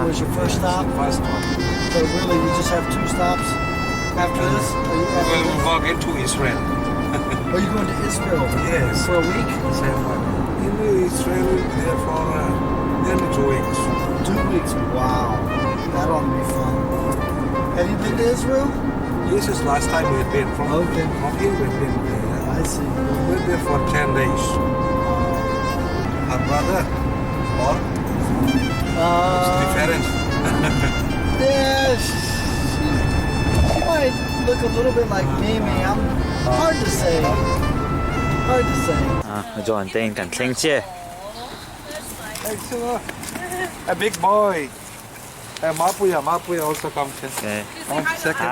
was your first stop. First stop. So really, you just have 2 stops after this? We'll walk into Israel. Are you going to Israel? Yes. For a week? Same one. In Israel, there for nearly 2 weeks. 2 weeks. Wow. That ought to be fun. Have you been to Israel? This is last time we had been from Okay. here. We've been there. I see. We were there for 10 days. Our brother, or it's different. Yeah, she might look a little bit like Mimi. I'm hard to say. Hard to say. 좋아한 땡간 생체. Excellent. A big boy. Mapuya also comes in. 네. Second.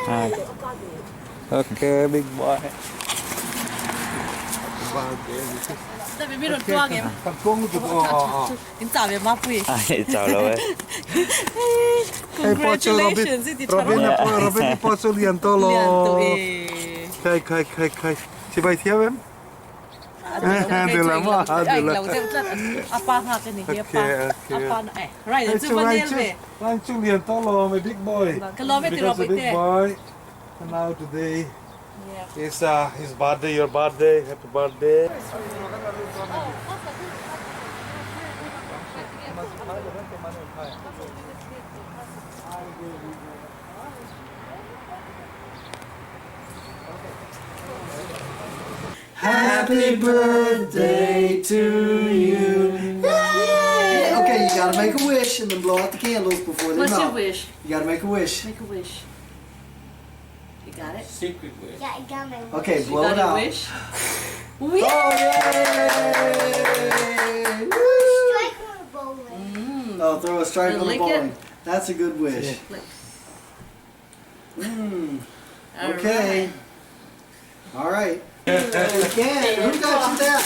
아, Okay, big boy. Tại vì biết được toa kìa. Con cuống thì Tính tạo về map quỷ. chào rồi. Congratulations. Robin posso lian to lo. Liền tụi. Kai. Chị bay theo em? Được lắm à? Ảnh lòng xem rất apa ha cái này apa. Apa này. Right, it's a vanilla về. Lang chung lian to lo, my big boy. Cái lo về thì Because a big boy. And now today is his birthday, your birthday. Happy birthday. Happy birthday to you. Yay! Okay, you gotta make a wish and then blow out the candles before they What's your melt. wish? You gotta make a wish. Make a wish. You got it? Secret wish. Yeah, I got my wish. Okay, You blow got it your out. wish? Oh, yay! Woo! Strike on a bowling. Oh, throw a strike You on the lick bowling. it? That's a good wish. All Okay. right. All right. Again, who got you that?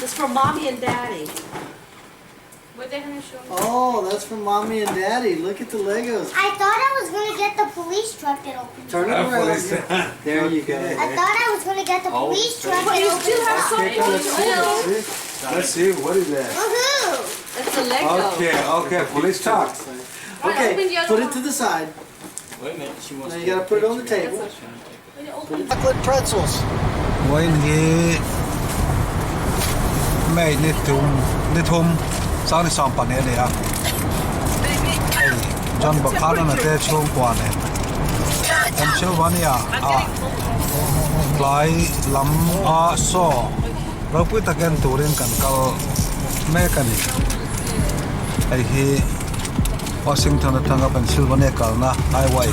It's for mommy and daddy. Oh, that's from mommy and daddy. Look at the Legos. I thought I was gonna get the police truck that opened. Turn it around. There you go. I thought I was gonna get the police truck But that you opened. still have Okay, something let's see. Let's see, what is that? Woohoo! It's a Lego. Okay, police talk. Okay, put it to the side. Wait a minute, she wants Now you gotta put it on the table. Chocolate pretzels. When he made it to sao đi xong bản này à? John Buchanan ở đây chung quan này. Em chưa vấn à? Lại lắm so. Rồi bây giờ cái tủ điện cần câu mechanic. Hi Washington ở thang Pennsylvania cần na highway.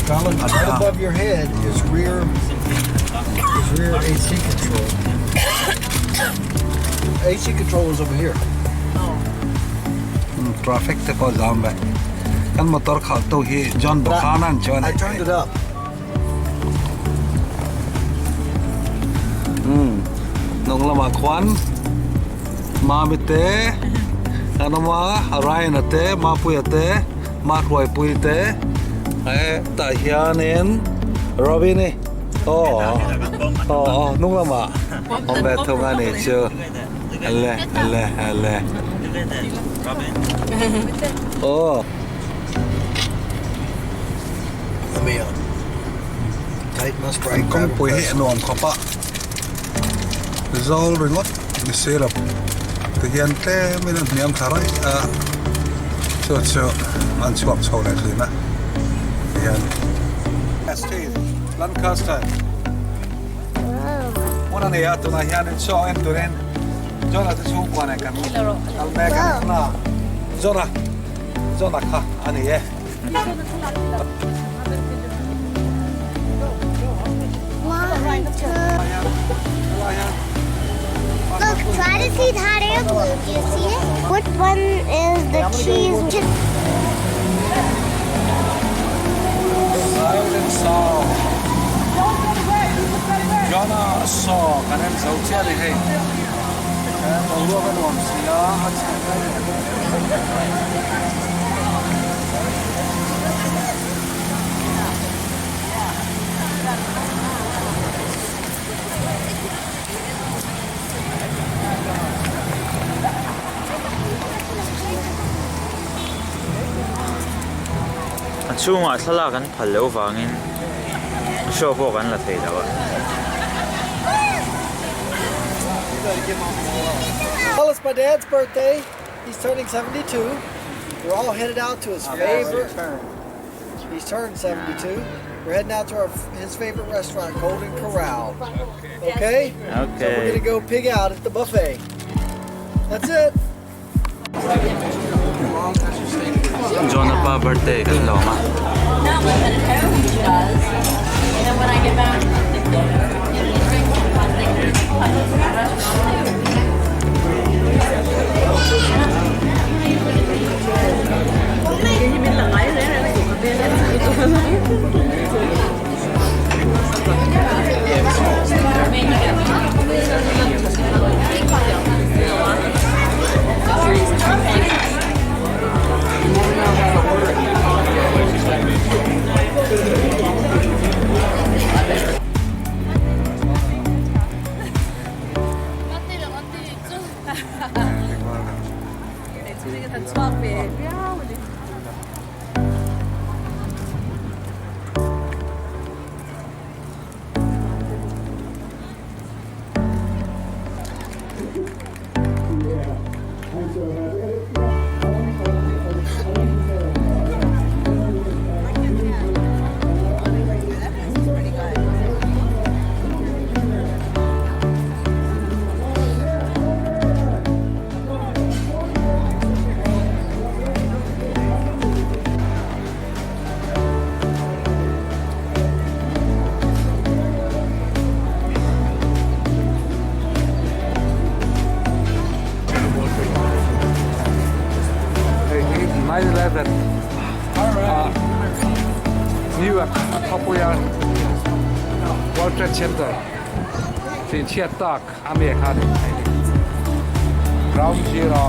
Garland, right above your head is rear AC control. AC control is over here. Traffic te ko jam ba. Kan motor khal to hi John Buchanan chon. I turned it up. Nong lama kwan ma bite anama Ryan ate ma puyate ma khoi puite ta hianen Robin nong lama om be thonga ne chu alle oh Let me tighten my sprite. kong pui he nom khopa zol ringot ni syrup te hian te min niam tharai cho an chuak chho le thina hian Steve Lancaster ona ne ya tu na hian cho en turen jona te chu kwa ne kan al me kan na jona kha ani ye Look, try to see the hot air balloon. Do you see it? Which one is the cheese? Silent song Jona saw kan em zau chia đi hey em lúa cái đồn xí đó chung ah thlalak kan phal lo wangin show po kan la thei dawa. Well, it's my dad's birthday. He's turning 72. We're all headed out to his favorite. He's turned 72. We're heading out to his favorite restaurant, Golden Corral. Okay? So we're gonna go pig out at the buffet. That's it. John pa birthday kan lo ma. Not living at home, she does. And then when I get back, New York popular World Trade Center ที่เชียร์ตักอเมริกัน Ground Zero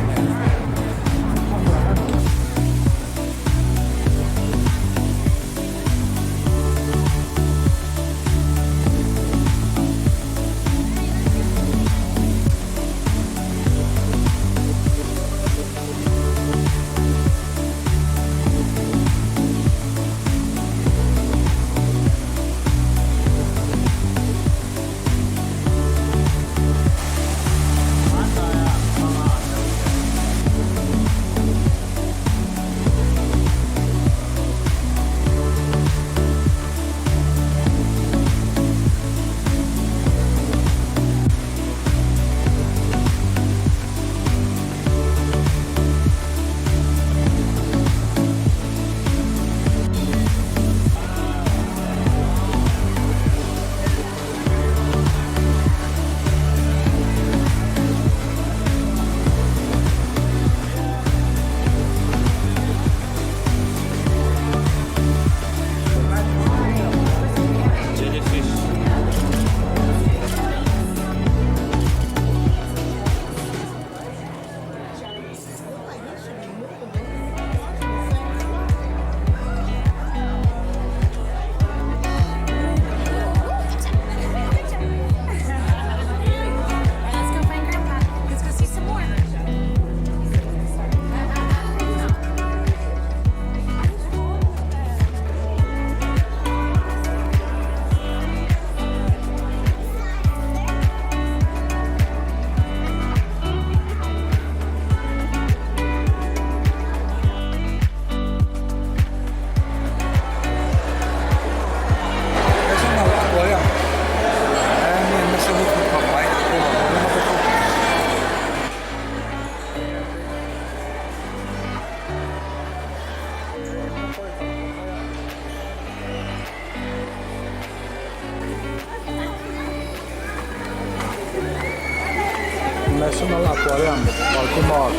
National Aquarium, Baltimore.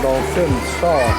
Dolphin Store.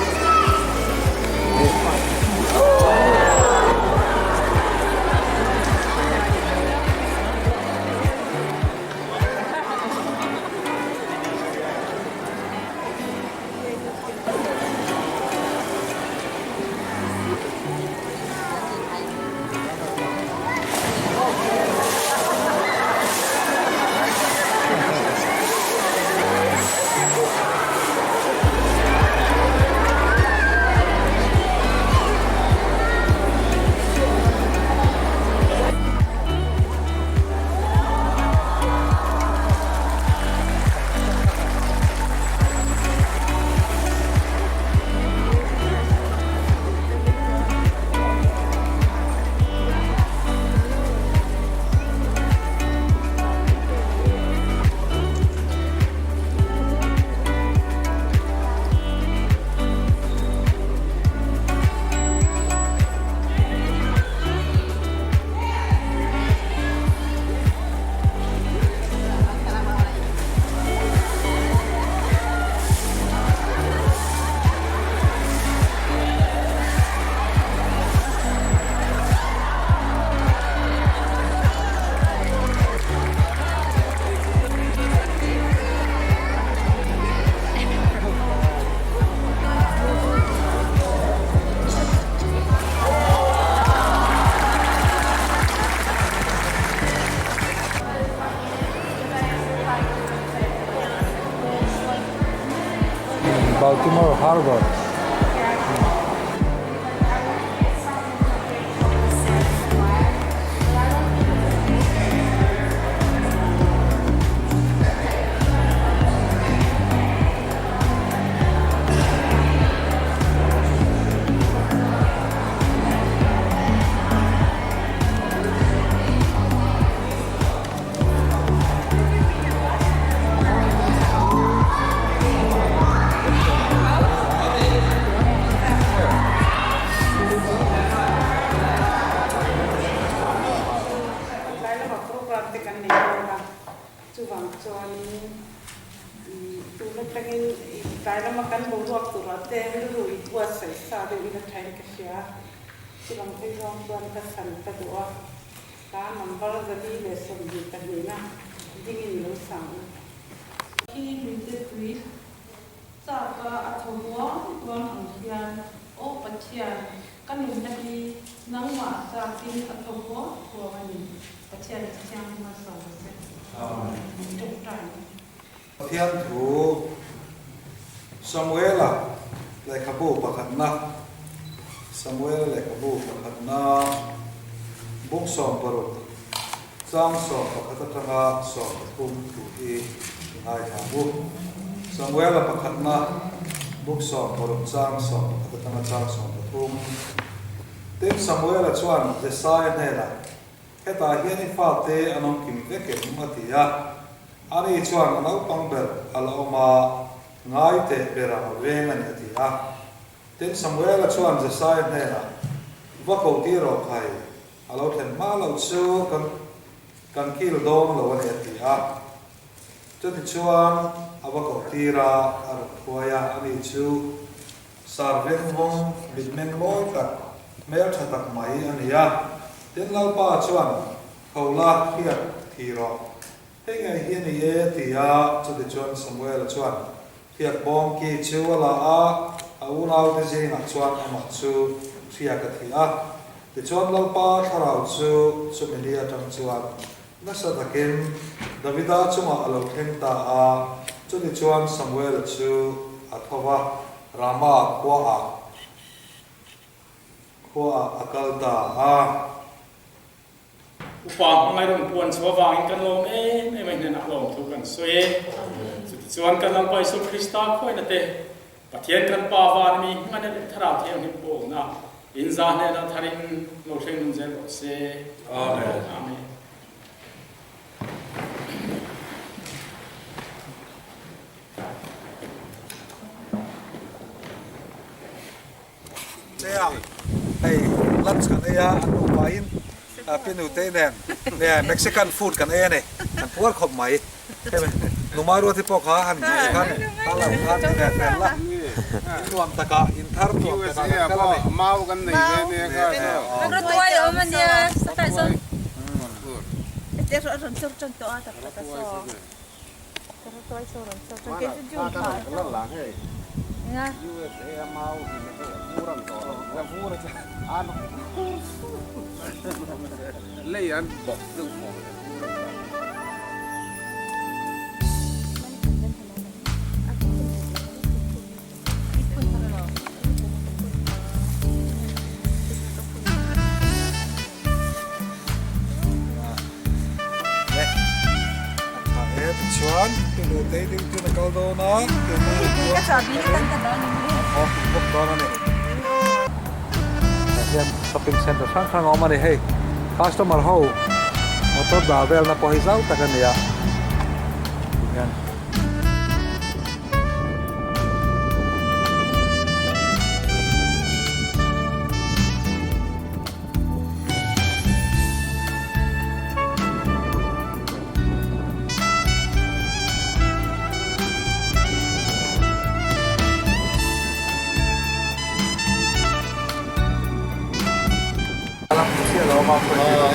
Harbor. makan bolu waktu rate dulu buat saya dari kain kesya silang pegang buat kesan kedua kan nomor jadi besok di tadina dingin lu sang ini minta kuis saka atau buang hujan oh pacian kan minta di nang masa tin atau buang ini pacian yang masalah untuk Thiên thủ Samuela lại kabu pakatna Samuel lại kabu pakatna buk som parut sang som pakatatanga som kum tu I ai thabu Samuel pakatna buk som parut sang som pakatatanga sang som patum tim Samuel chuan Jesai nela heta hian fa te anom kim veke matia ani chuan anau pangber aloma ngai te bera vengan atia ten Samuel chuan Jesai nela vako tiro khai alo then ma lo chu kan kil dom lo ani atia chuti chuan avako tira ar khoya ani chu sarven mong bitmen loi tak mer thatak mai ania ten lalpa chuan khola hiat thiro Hei hiền ye tia cho de chuan Samuel chuan hiat bom ki chu ala a unau te jing a chuan ama chu thia ka thia de chuan lalpa tharau chu melia tang chuan nasa takin Davida chuma alo theng ta a cho de chuan Samuel chu athawa Rama kwa akalta a Upang ngay rong puan sa wawangin kan lom may nanalom tu kan soe suan kan lang pa Isu Krista ko nate patien kan pawan mi ngane thara thiang hin po na inza ne na tharin lo theng nun zel se amen amen Hey, lunch kan ya anu main pinu te nen ne Mexican food kan e ne kan puar khop mai numaru ti pok ha han kan ala kan ne la tuam taka in thar tuam taka kala ne mau kan nei ne ka Pero tuay o man dia sa tayo. Pero ron sur chon to ata ka so. Pero tuay so ron sur chon ke ju pa. la he Nga. USA mau ni ne murang to la murang an lấy ăn bọc tương phổ chuan pinu te ding tu na kal do na Ka sabi ni kan ka daw ni. oh bok do na ne yan shopping center sang sang oma ni hey customer ho motor davel na po hisaw takan niya yan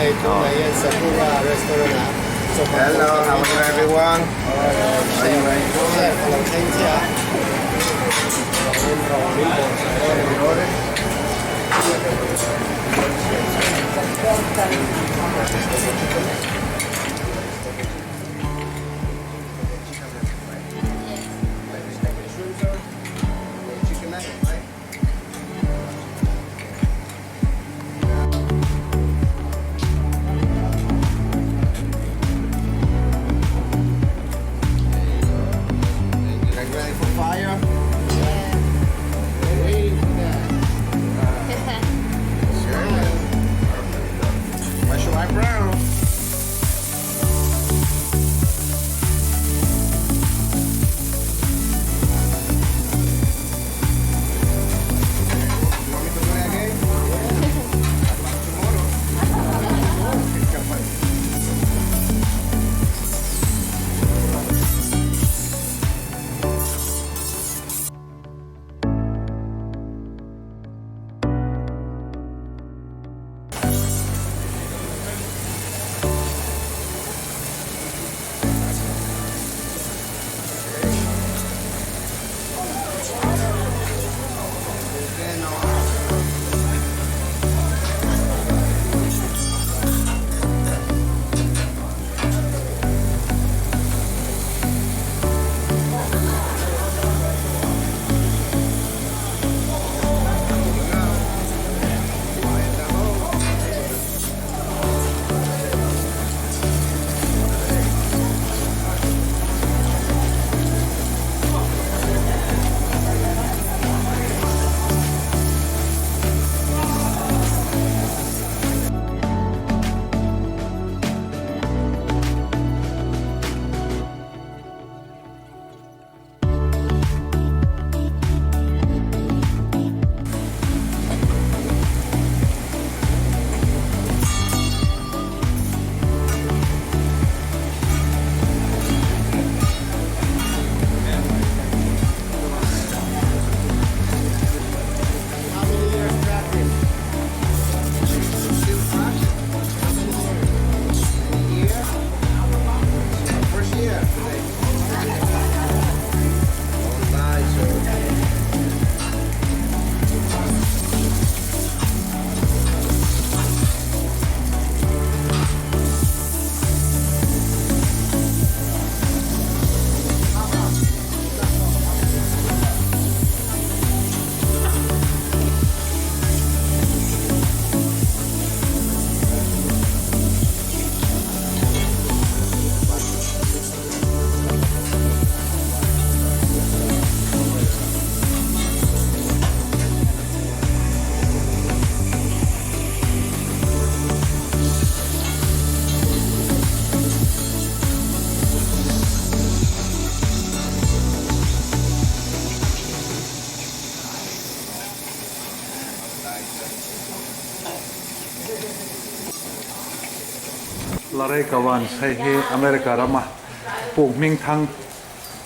hey today in Sakura restaurant hello how are you everyone are you ready hello thank you Laray kawan say he America rama puk ming thang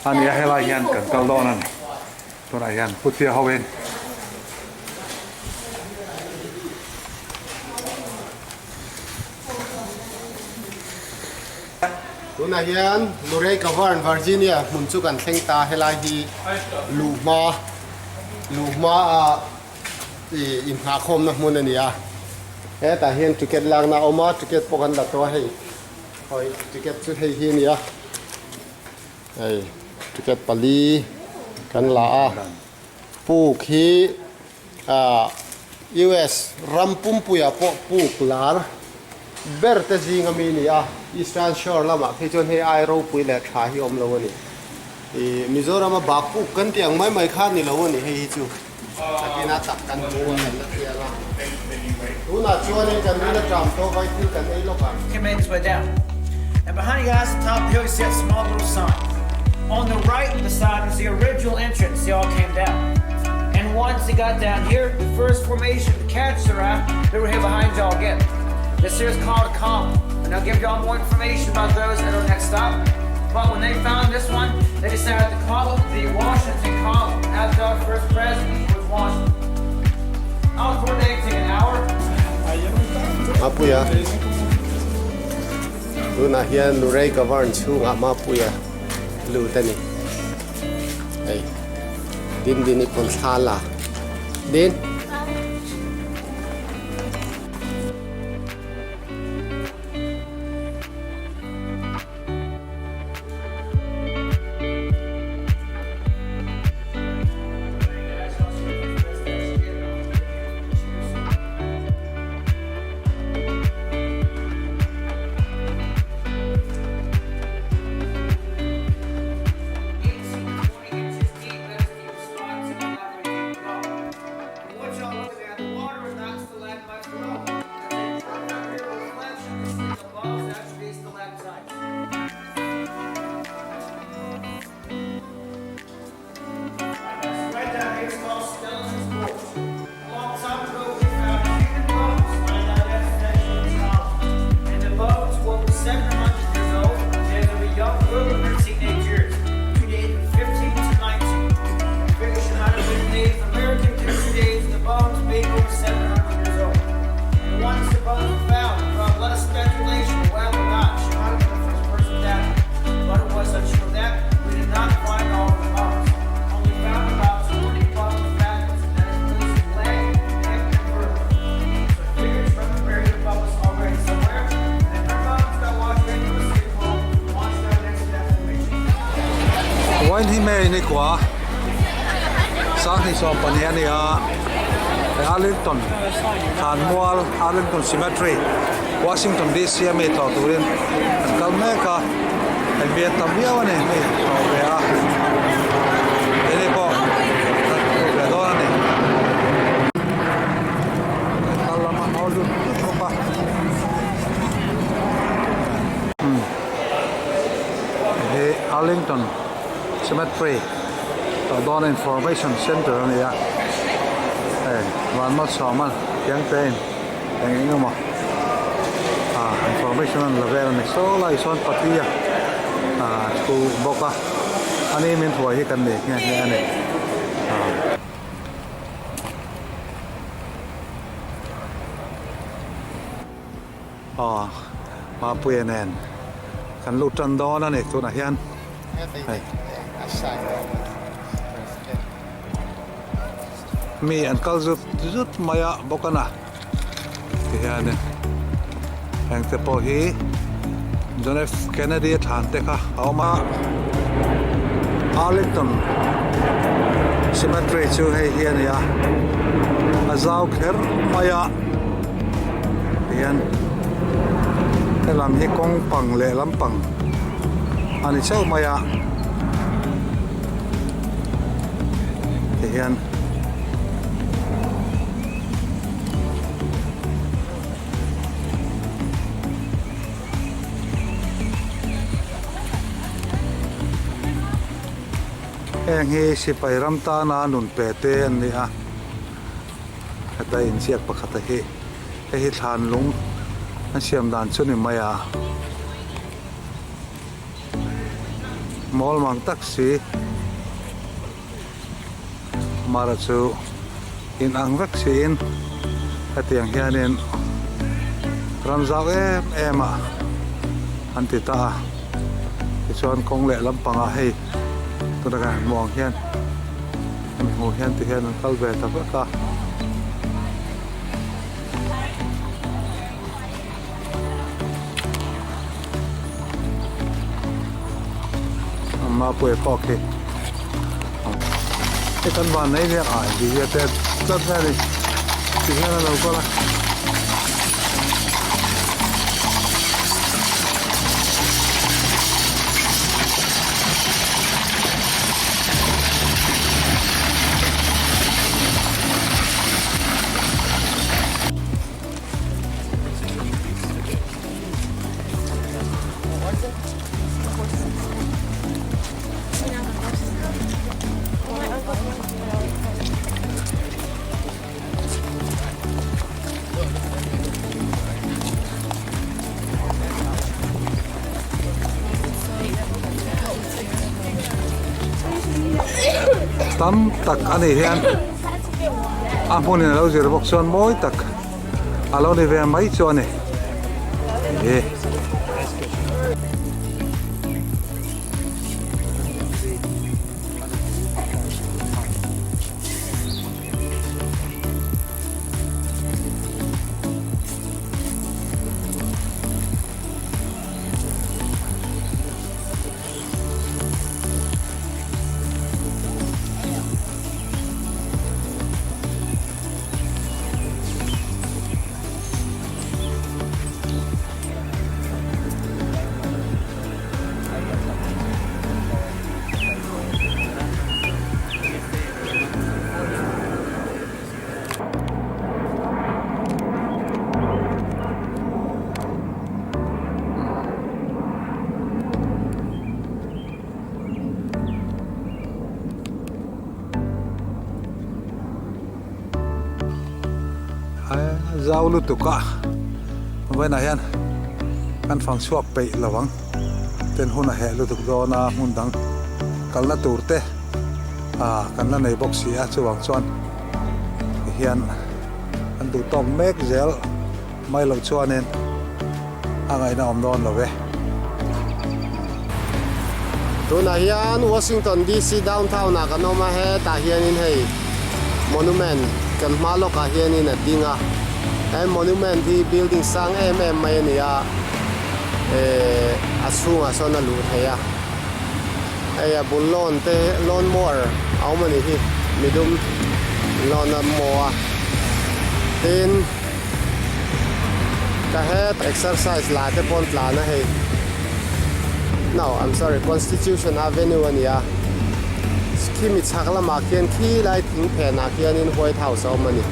ani hela hian kan kaldonan tora hian putia hawen tuna hian Luray Cavern Virginia mun chu kan thleng ta helai hi luhma a in ha khom na mun ania he ta hian ticket lang na oma ticket pokan la to hei hoi ticket chu hei hi nia hei ticket pali kan la a puk hi US rampum puya po puk lar berte zinga mi nia Eastern Shore lama phechon he airo pui le tha hi om lo ni Mizoram ba pu kan tiang mai khan ni lo ni he hi chu takina tak kan chu kan la tia la una chuan in kan ni tram to vai thi kan ei lo ka He made his way down. And behind you guys, at the top of the hill, you see that small little sign. On the right of the side was the original entrance. They all came down. And once they got down here, the first formation to catch the raft, they were here behind y'all again. This here is called a column. And I'll give y'all more information about those at our next stop. But when they found this one, they decided to call it the Washington Column, after our first president, George Washington. I'll coordinate take an hour. apuya tuna hian Luray Cavern chunga ma puya lu tani ei din ni kon thala din Wain hi mei ni kwa sang hi som pania Arlington Khan Mual Arlington Cemetery Washington DC me to turin kal me ka en bien también wane me vea ele po le dona ne kala ma hodu pa Arlington Cemetery Don Information Center nàyวันมัดสอมันยังเป็นอย่างนี้ก็มาinformation level นี่โซ่ไล่ส่วนปฏิยากูบอกว่าอันนี้มันถวยให้กันเด็กเนี่ยนี่มาเปลี่ยนแน่นกันลุจันดอนนั่นเองตัวไหนยันมีอันก็จุดมายาบอกกันนะที่ฮะเนี่ยแห่งเตปอฮีจอห์น F. Kennedy ฐานเตะค่ะเอามา Arlington Cemetery ชื่อให้เฮียนยาอาซาวเคอร์มายาเฮียนแต่ลำให้กองปังเล่ลำปังอันนี้เช่ามายาเฮียนเองเฮสิไปรำตานาหนุนเปเตนนี่ heta in siak pakhat a hi thlan lung an siam dan chu ni mai a mol mang taxi mara chu in ang vaccine atiang hianin ramzau em a anti ta chuan kong le lampanga hei tuna muang hian ho hian ti hian kal ve ta ka mà bùi phò kì cái căn bản này thì ai thì giờ tết rất là đi thì hiện là đâu có là tam tak ani hian a hmun in lo zir bawk chuan mawi tak alo ni ve mai chuan ni zau lu tuka vậy này hian kan phang suak pe lawang ten huna he lu tuk do na hun dang kalna turte kan la nei box ya chuwang chuan hian an du tong mek zel mai lo chuanen angai na om don lo ve tuna hian Washington DC downtown na kanoma he ta hian in hei monument kan malo ka hian in adinga em monument hi building sang mai nia asunga sona lu heya aya bullon te lon more aumani hi midum lona moa tin ka het exercise la te pon la na hei no I'm sorry Constitution Avenue ania kimi chakla ma kian khi lai thing phe na kian in White House aumani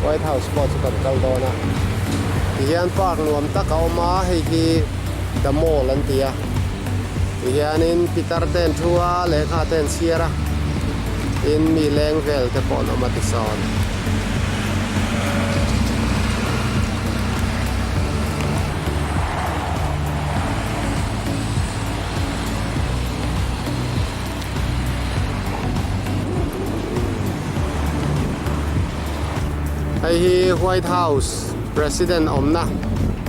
White House ko chukan kal do na hian park nuam ta kauma hei hi the mall an tia hian in Peter ten thua le kha ten siara in mi leng vel te pon amati son hi White House President omna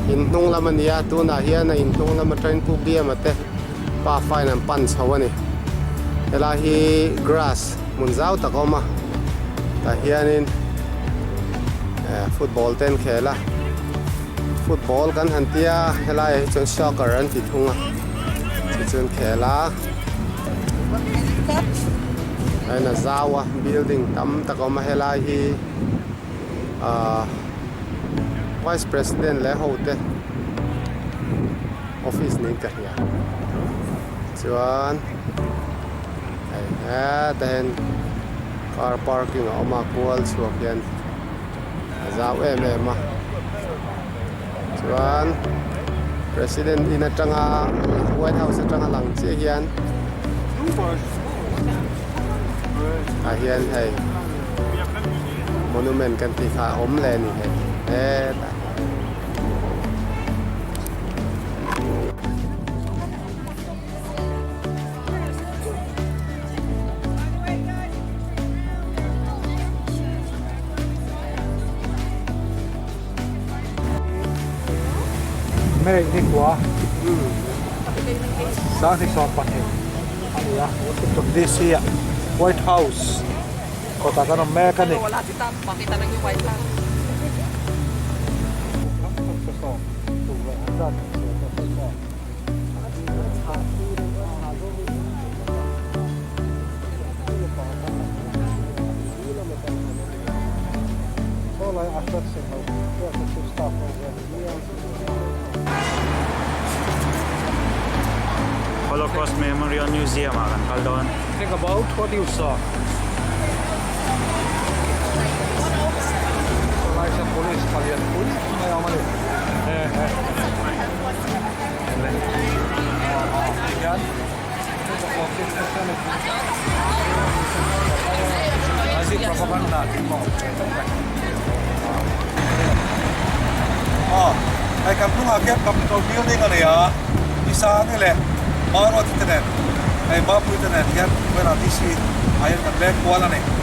in nung lamania tuna hian in nung lam train pu bia mate pa fine and pan chawani ela hi grass munzau takoma ta hian in football ten khela football kan hantia hela hi chon soccer an ti thunga chon khela aina zawa building tam takoma hela hi Vice President le hote office ni ka hiya chuan then car parking oma kual chuak hian zau em ma chuan President in atanga White House atanga lang che hian hian hei monument kan ti kha om le ni he ta Mei ni kwa. Sa ni so pa he. Ani ya, to this here White House. Kota ka ng mechanic. Wala si Tam, pakita lang yung white lang. Holocaust Memorial Museum akan kaldon. Think about what you saw. Sa police, kalian police, may amali. Yan. Masih propaganda. Ay kapung akep Capitol building ano ya. Isa nila. Maro internet. Ay mapu internet yan. Bueno, disi ayon kan lek wala ni.